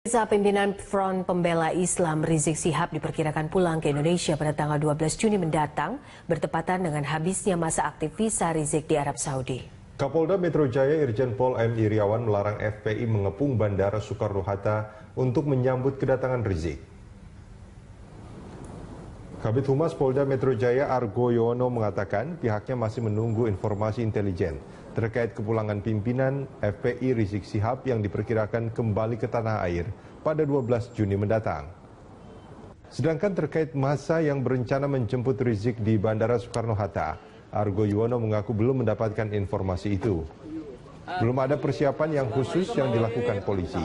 Pimpinan Front Pembela Islam Rizik Syihab diperkirakan pulang ke Indonesia pada tanggal 12 Juni mendatang, bertepatan dengan habisnya masa aktif visa Rizik di Arab Saudi. Kapolda Metro Jaya Irjen Pol M. Iriawan melarang FPI mengepung Bandara Soekarno-Hatta untuk menyambut kedatangan Rizik. Kabid Humas Polda Metro Jaya Argo Yuwono mengatakan pihaknya masih menunggu informasi intelijen terkait kepulangan pimpinan FPI Rizik Syihab yang diperkirakan kembali ke tanah air pada 12 Juni mendatang. Sedangkan terkait masa yang berencana menjemput Rizik di Bandara Soekarno-Hatta, Argo Yuwono mengaku belum mendapatkan informasi itu. Belum ada persiapan yang khusus yang dilakukan polisi.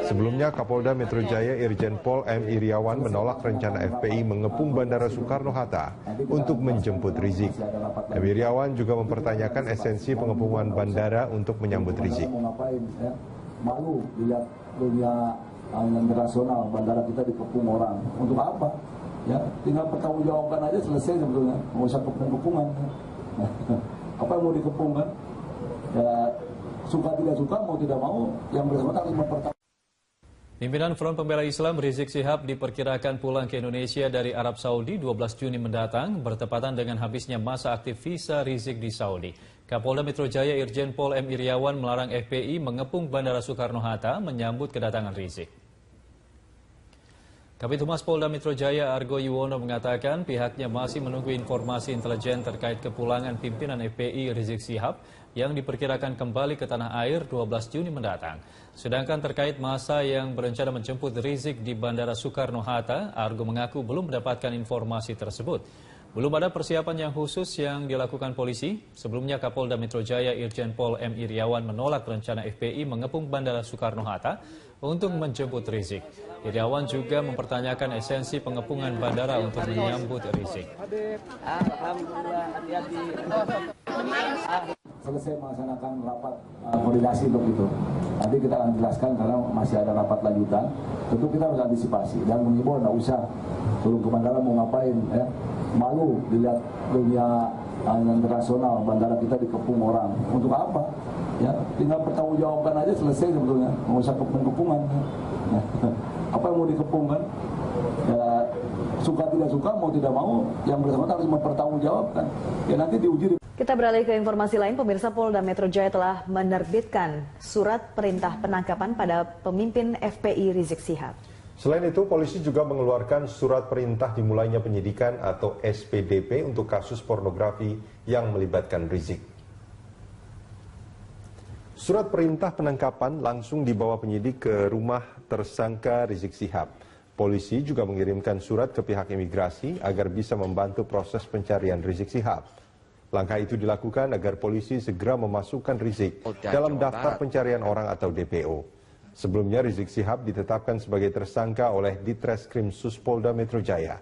Sebelumnya, Kapolda Metro Jaya Irjen Pol M. Iriawan menolak rencana FPI mengepung Bandara Soekarno-Hatta untuk menjemput Rizik. M. Iriawan juga mempertanyakan esensi pengepungan bandara untuk menyambut Rizik. Malu dilihat dunia internasional, bandara kita dikepung orang. Untuk apa? Ya, tinggal pertanggungjawabkan aja selesai sebetulnya. Nggak usah kepungan. Apa yang mau dikepung kan? Ya, suka tidak suka, mau tidak mau, yang bersangkutan harus mempertanggungjawabkan. Pimpinan Front Pembela Islam Rizik Syihab diperkirakan pulang ke Indonesia dari Arab Saudi 12 Juni mendatang, bertepatan dengan habisnya masa aktif visa Rizik di Saudi. Kapolda Metro Jaya Irjen Pol M. Iriawan melarang FPI mengepung Bandara Soekarno-Hatta menyambut kedatangan Rizik. Kabid Humas Polda Metro Jaya Argo Yuwono mengatakan pihaknya masih menunggu informasi intelijen terkait kepulangan pimpinan FPI Rizik Syihab yang diperkirakan kembali ke tanah air 12 Juni mendatang. Sedangkan terkait masa yang berencana menjemput Rizik di Bandara Soekarno-Hatta, Argo mengaku belum mendapatkan informasi tersebut. Belum ada persiapan yang khusus yang dilakukan polisi. Sebelumnya Kapolda Metro Jaya Irjen Pol M. Iriawan menolak rencana FPI mengepung Bandara Soekarno-Hatta untuk menjemput Rizik. Iriawan juga mempertanyakan esensi pengepungan bandara untuk menyambut Rizik. Selesai melaksanakan rapat koordinasi untuk itu. Nanti kita akan jelaskan karena masih ada rapat lanjutan. Tentu kita harus antisipasi dan mengimbau nggak usah turun ke bandara mau ngapain ya. Malu dilihat dunia internasional, bandara kita dikepung orang. Untuk apa? Ya, tinggal pertanggungjawabkan aja selesai sebetulnya. Nggak usah kepungan. Apa yang mau dikepung kan? Ya, suka tidak suka, mau tidak mau, yang bersangkutan harus mempertanggungjawabkan. Ya nanti diuji. Kita beralih ke informasi lain, pemirsa. Polda Metro Jaya telah menerbitkan surat perintah penangkapan pada pemimpin FPI Rizik Syihab. Selain itu, polisi juga mengeluarkan surat perintah dimulainya penyidikan atau SPDP untuk kasus pornografi yang melibatkan Rizik. Surat perintah penangkapan langsung dibawa penyidik ke rumah tersangka Rizik Syihab. Polisi juga mengirimkan surat ke pihak imigrasi agar bisa membantu proses pencarian Rizik Syihab. Langkah itu dilakukan agar polisi segera memasukkan Rizik dalam daftar pencarian orang atau DPO. Sebelumnya Rizik Syihab ditetapkan sebagai tersangka oleh Ditreskrim Polda Metro Jaya.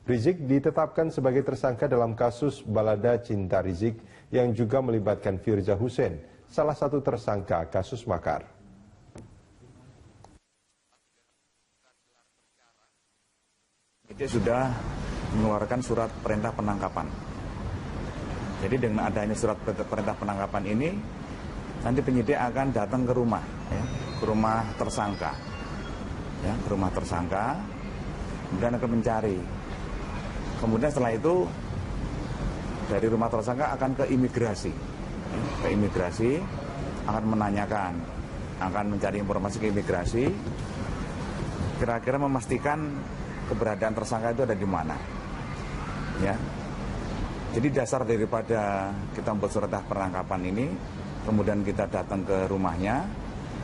Rizik ditetapkan sebagai tersangka dalam kasus Balada Cinta Rizik yang juga melibatkan Firza Hussein, salah satu tersangka kasus makar. Dia sudah mengeluarkan surat perintah penangkapan. Jadi dengan adanya surat perintah penangkapan ini, nanti penyidik akan datang ke rumah, ya, ke rumah tersangka, ya, ke rumah tersangka, kemudian akan mencari. Kemudian setelah itu dari rumah tersangka akan ke imigrasi, ya, ke imigrasi akan menanyakan, akan mencari informasi ke imigrasi, kira-kira memastikan keberadaan tersangka itu ada di mana, ya. Jadi dasar daripada kita membuat surat penangkapan ini, kemudian kita datang ke rumahnya,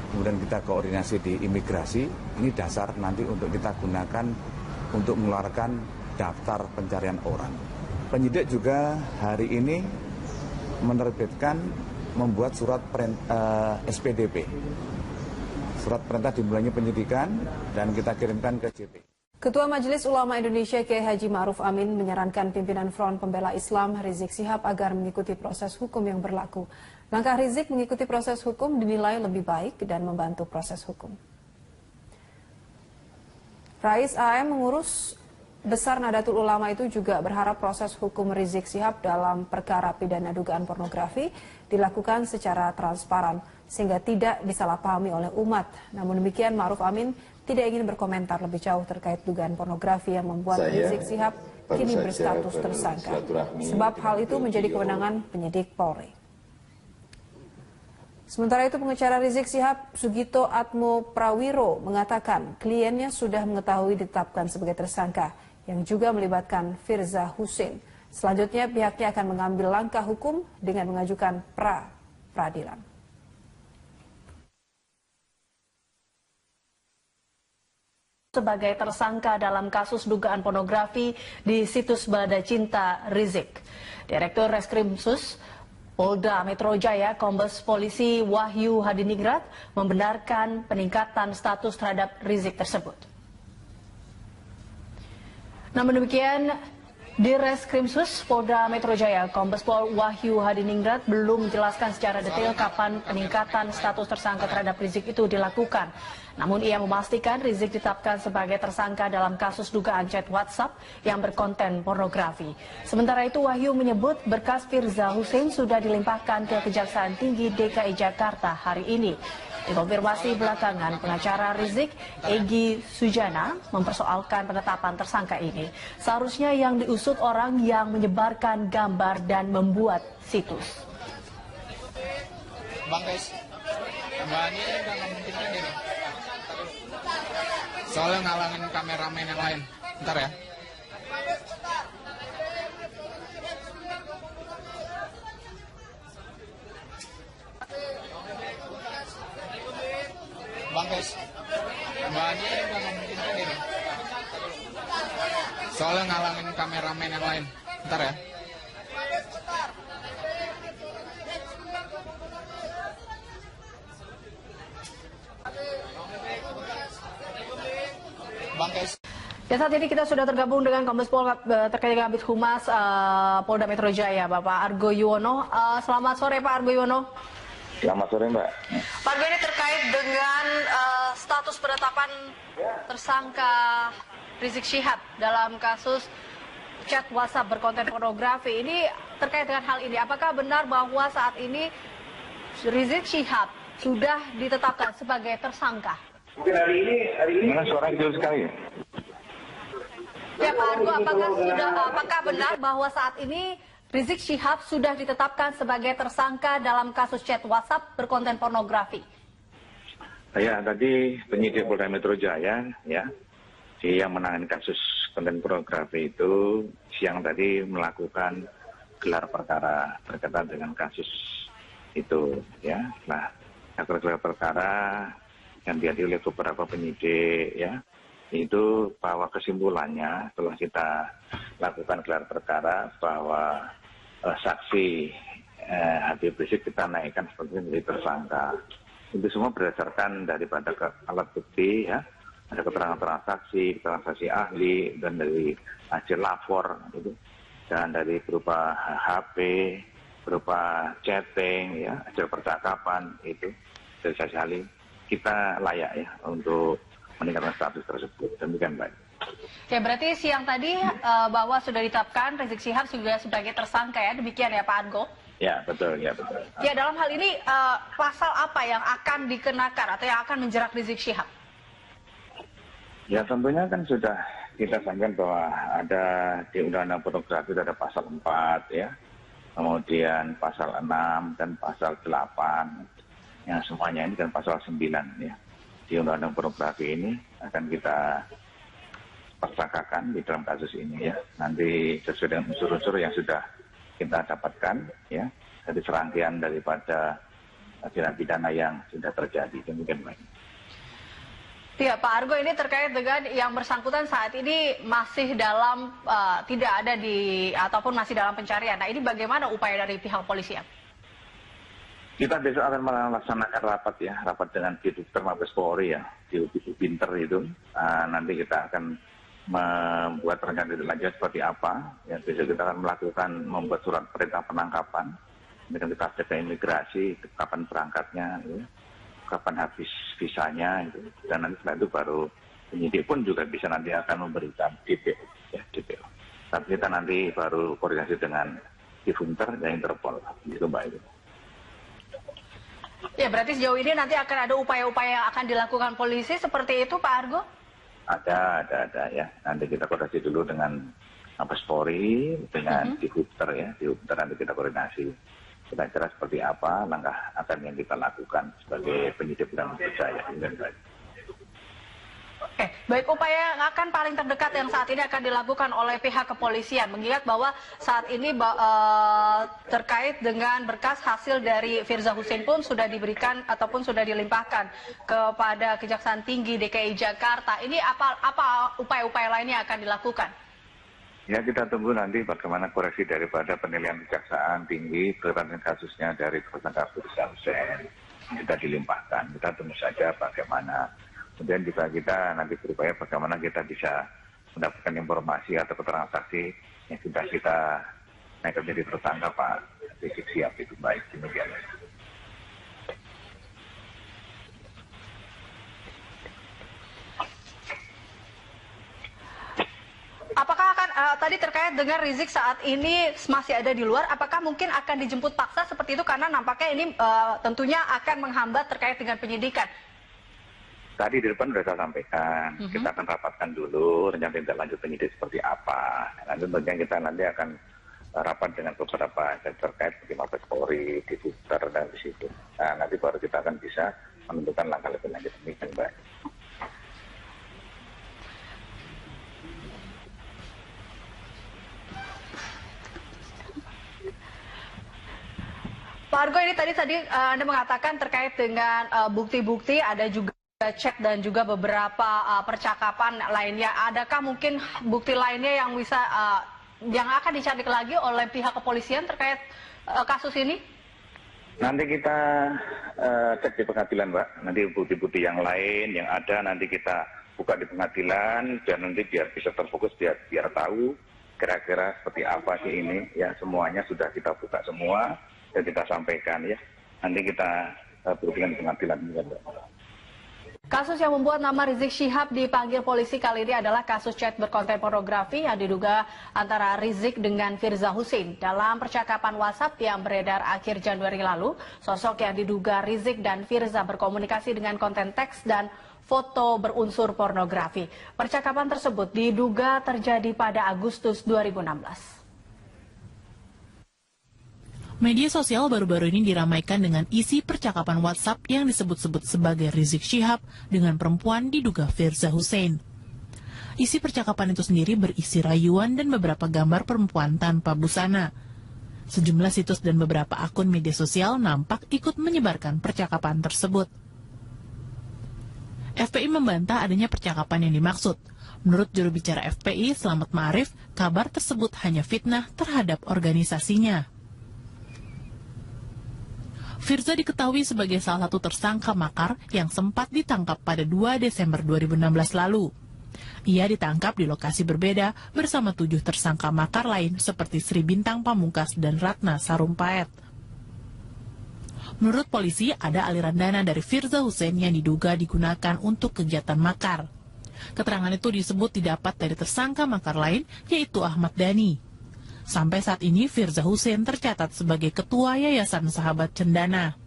kemudian kita koordinasi di imigrasi, ini dasar nanti untuk kita gunakan untuk mengeluarkan daftar pencarian orang. Penyidik juga hari ini menerbitkan membuat surat SPDP. Surat perintah dimulainya penyidikan dan kita kirimkan ke JP. Ketua Majelis Ulama Indonesia Kiai Haji Ma'ruf Amin menyarankan pimpinan Front Pembela Islam Rizik Syihab agar mengikuti proses hukum yang berlaku. Langkah Rizik mengikuti proses hukum dinilai lebih baik dan membantu proses hukum. Rais AM Besar Nahdlatul Ulama itu juga berharap proses hukum Rizik Syihab dalam perkara pidana dugaan pornografi dilakukan secara transparan sehingga tidak disalahpahami oleh umat. Namun demikian, Ma'ruf Amin tidak ingin berkomentar lebih jauh terkait dugaan pornografi yang membuat Rizik Syihab kini berstatus tersangka. Sebab hal itu menjadi kewenangan penyidik Polri. Sementara itu, pengacara Rizik Syihab, Sugito Atmo Prawiro, mengatakan kliennya sudah mengetahui ditetapkan sebagai tersangka yang juga melibatkan Firza Husein. Selanjutnya, pihaknya akan mengambil langkah hukum dengan mengajukan pra-peradilan. Sebagai tersangka dalam kasus dugaan pornografi di situs Balada Cinta Rizik. Direktur Reskrimsus Polda Metro Jaya, Kombes Polisi Wahyu Hadiningrat, membenarkan peningkatan status terhadap Rizik tersebut. Namun demikian, di Reskrimsus Polda Metro Jaya, Kombes Pol Wahyu Hadiningrat belum menjelaskan secara detail kapan peningkatan status tersangka terhadap Rizik itu dilakukan. Namun ia memastikan Rizik ditetapkan sebagai tersangka dalam kasus dugaan chat WhatsApp yang berkonten pornografi. Sementara itu, Wahyu menyebut berkas Firza Husein sudah dilimpahkan ke Kejaksaan Tinggi DKI Jakarta hari ini. Dikonfirmasi belakangan, pengacara Rizik, Egy Sujana, mempersoalkan penetapan tersangka ini. Seharusnya yang diusut orang yang menyebarkan gambar dan membuat situs. Bang guys, tambahannya udah nggak mungkin kan ini. Soalnya ngalangin kameramen yang lain. Bentar ya. Bang guys, tambahannya udah nggak mungkin kan ini. Soalnya ngalangin kameramen yang lain. Bentar ya. Ya, saat ini kita sudah tergabung dengan Kombes Pol terkait dengan Kabid Humas Polda Metro Jaya, Bapak Argo Yuwono. Selamat sore, Pak Argo Yuwono. Selamat sore, Mbak. Pak Argo, ini terkait dengan status penetapan tersangka Rizik Syihab dalam kasus chat WhatsApp berkonten pornografi. Ini terkait dengan hal ini, apakah benar bahwa saat ini Rizik Syihab sudah ditetapkan sebagai tersangka? Mungkin hari ini. Mana suara kecil sekali ya? Ya, Pak Argo, apakah benar bahwa saat ini Rizik Syihab sudah ditetapkan sebagai tersangka dalam kasus chat WhatsApp berkonten pornografi? Ya, tadi penyidik Polda Metro Jaya, ya, yang menangani kasus konten pornografi itu siang tadi melakukan gelar perkara berkaitan dengan kasus itu, ya. Nah, gelar perkara yang dihadiri oleh beberapa penyidik, ya, itu bahwa kesimpulannya setelah kita lakukan gelar perkara bahwa saksi Habib Rizik kita naikkan sebagai menjadi tersangka. Itu semua berdasarkan daripada alat bukti, ya, ada keterangan saksi, keterangan saksi ahli, dan dari hasil lapor itu, dan dari berupa HP, berupa chatting, ya, hasil percakapan itu dari saksi ahli. Kita layak, ya, untuk meningkatkan status tersebut. Demikian, Pak. Ya, berarti siang tadi bahwa sudah ditetapkan Rizik Syihab juga sebagai tersangka, ya, demikian ya Pak Argo? Ya, betul, ya, betul. Ya, dalam hal ini pasal apa yang akan dikenakan atau yang akan menjerat Rizik Syihab? Ya, tentunya kan sudah kita sampaikan bahwa ada di Undang-Undang Pornografi ada pasal 4, ya, kemudian pasal 6 dan pasal 8. Yang semuanya ini dan pasal 9, ya, di Undang-Undang Pornografi ini akan kita persangkakan di dalam kasus ini, ya, nanti sesuai dengan unsur-unsur yang sudah kita dapatkan, ya, dari serangkaian daripada tindak pidana yang sudah terjadi. Demikian, Pak. Ya, Pak Argo, ini terkait dengan yang bersangkutan saat ini masih dalam tidak ada di ataupun masih dalam pencarian. Nah, ini bagaimana upaya dari pihak polisian? Kita besok akan melaksanakan rapat, ya, rapat dengan Direktur Mabes Polri, ya, di Binter itu. Nanti kita akan membuat rencana lanjut seperti apa. Ya, besok kita akan membuat surat perintah penangkapan dengan kita cek ke imigrasi, kapan berangkatnya, ya, kapan habis visanya, itu. Dan nanti setelah itu baru penyidik pun juga bisa nanti akan memberikan DPO, ya DPO. Tapi kita nanti baru koordinasi dengan Divunter dan Interpol, gitu Mbak Ibu. Ya, berarti sejauh ini nanti akan ada upaya-upaya yang akan dilakukan polisi seperti itu, Pak Argo? Ada ya. Nanti kita koordinasi dulu dengan Mabes Polri, dengan Divunter ya. Divunter nanti kita koordinasi. Kira-kira seperti apa langkah akan yang kita lakukan sebagai penyidik Polda Metro Jaya. Oke, baik, upaya yang akan paling terdekat yang saat ini akan dilakukan oleh pihak kepolisian, mengingat bahwa saat ini terkait dengan berkas hasil dari Firza Husein pun sudah diberikan ataupun sudah dilimpahkan kepada Kejaksaan Tinggi DKI Jakarta. Ini apa upaya-upaya lainnya akan dilakukan? Ya, kita tunggu nanti bagaimana koreksi daripada penilaian Kejaksaan Tinggi terkait kasusnya dari tersangka Firza Husein kita dilimpahkan. Kita tunggu saja bagaimana. Kemudian juga kita nanti berupaya bagaimana kita bisa mendapatkan informasi atau keterangan saksi yang sudah kita naikkan menjadi tersangka Pak Rizik Sihab itu baik demikian. Apakah akan tadi terkait dengan Rizik saat ini masih ada di luar, apakah mungkin akan dijemput paksa seperti itu karena nampaknya ini tentunya akan menghambat terkait dengan penyidikan? Tadi di depan sudah saya sampaikan, kita akan rapatkan dulu rencana tindak lanjut penyidik seperti apa. Nanti tentunya kita nanti akan rapat dengan beberapa terkait seperti Mabes Polri, Divunter dan di situ. Nah, nanti baru kita akan bisa menentukan langkah lebih lanjut demikian, Mbak. Pak Argo, ini tadi Anda mengatakan terkait dengan bukti-bukti, ada juga chat dan juga beberapa percakapan lainnya. Adakah mungkin bukti lainnya yang bisa yang akan dicari lagi oleh pihak kepolisian terkait kasus ini? Nanti kita cek di pengadilan, Mbak. Nanti bukti-bukti yang lain yang ada nanti kita buka di pengadilan dan nanti biar bisa terfokus biar tahu kira-kira seperti apa sih ini. Ya, semuanya sudah kita buka semua dan kita sampaikan ya. Nanti kita berhubungan di pengadilan juga, Mbak. Kasus yang membuat nama Rizik Syihab dipanggil polisi kali ini adalah kasus chat berkonten pornografi yang diduga antara Rizik dengan Firza Husein. Dalam percakapan WhatsApp yang beredar akhir Januari lalu, sosok yang diduga Rizik dan Firza berkomunikasi dengan konten teks dan foto berunsur pornografi. Percakapan tersebut diduga terjadi pada Agustus 2016. Media sosial baru-baru ini diramaikan dengan isi percakapan WhatsApp yang disebut-sebut sebagai Rizik Syihab dengan perempuan diduga Firza Husein. Isi percakapan itu sendiri berisi rayuan dan beberapa gambar perempuan tanpa busana. Sejumlah situs dan beberapa akun media sosial nampak ikut menyebarkan percakapan tersebut. FPI membantah adanya percakapan yang dimaksud. Menurut juru bicara FPI, Slamet Ma'arif, kabar tersebut hanya fitnah terhadap organisasinya. Firza diketahui sebagai salah satu tersangka makar yang sempat ditangkap pada 2 Desember 2016 lalu. Ia ditangkap di lokasi berbeda bersama 7 tersangka makar lain seperti Sri Bintang Pamungkas dan Ratna Sarumpait. Menurut polisi, ada aliran dana dari Firza Husein yang diduga digunakan untuk kegiatan makar. Keterangan itu disebut didapat dari tersangka makar lain, yaitu Ahmad Dhani. Sampai saat ini, Firza Husein tercatat sebagai Ketua Yayasan Sahabat Cendana.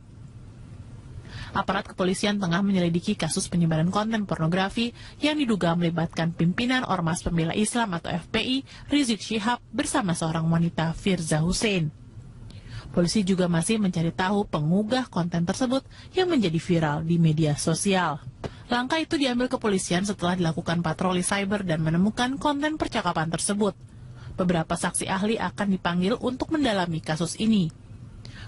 Aparat kepolisian tengah menyelidiki kasus penyebaran konten pornografi yang diduga melibatkan pimpinan Ormas Pembela Islam atau FPI, Rizik Syihab, bersama seorang wanita, Firza Husein. Polisi juga masih mencari tahu pengunggah konten tersebut yang menjadi viral di media sosial. Langkah itu diambil kepolisian setelah dilakukan patroli cyber dan menemukan konten percakapan tersebut. Beberapa saksi ahli akan dipanggil untuk mendalami kasus ini.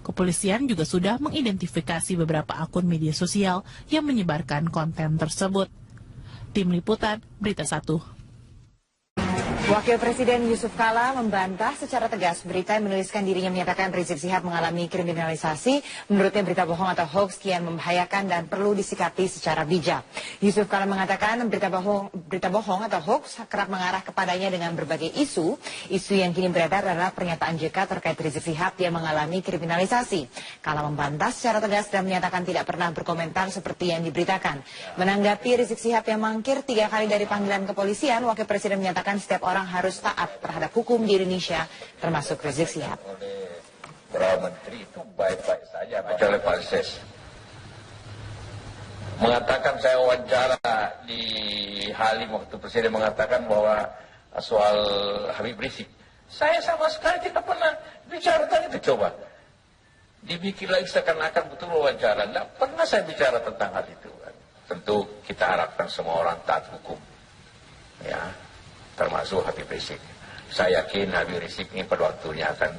Kepolisian juga sudah mengidentifikasi beberapa akun media sosial yang menyebarkan konten tersebut. Tim Liputan, Berita 1. Wakil Presiden Yusuf Kala membantah secara tegas berita yang menuliskan dirinya menyatakan Rizik Syihab mengalami kriminalisasi. Menurutnya berita bohong atau hoax kian membahayakan dan perlu disikapi secara bijak. Yusuf Kala mengatakan berita bohong atau hoax kerap mengarah kepadanya dengan berbagai isu. Isu yang kini beredar adalah pernyataan JK terkait Rizik Syihab yang mengalami kriminalisasi. Kala membantah secara tegas dan menyatakan tidak pernah berkomentar seperti yang diberitakan. Menanggapi Rizik Syihab yang mangkir 3 kali dari panggilan kepolisian, Wakil Presiden menyatakan setiap orang harus taat terhadap hukum di Indonesia, termasuk Rizik Syihab. Para menteri itu baik-baik saja, kecuali Pak Ses. Mengatakan saya wawancara di Halim waktu Presiden mengatakan bahwa soal Habib Rizik. Saya sama sekali tidak pernah bicara tentang itu. Coba dibikin lagi seakan-akan betul wawancara. Tidak pernah saya bicara tentang hal itu. Tentu kita harapkan semua orang taat hukum, ya, termasuk Habib Rizik. Saya yakin Habib Rizik ini pada waktunya akan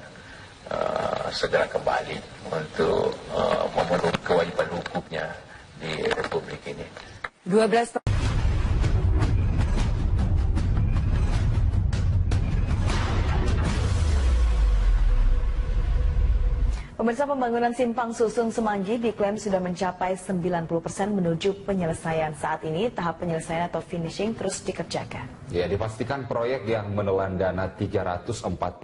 segera kembali untuk memenuhi kewajiban hukumnya di Republik ini. 12 Pemirsa, pembangunan Simpang Susun Semanggi diklaim sudah mencapai 90% menuju penyelesaian. Saat ini tahap penyelesaian atau finishing terus dikerjakan. Ya, dipastikan proyek yang menelan dana 340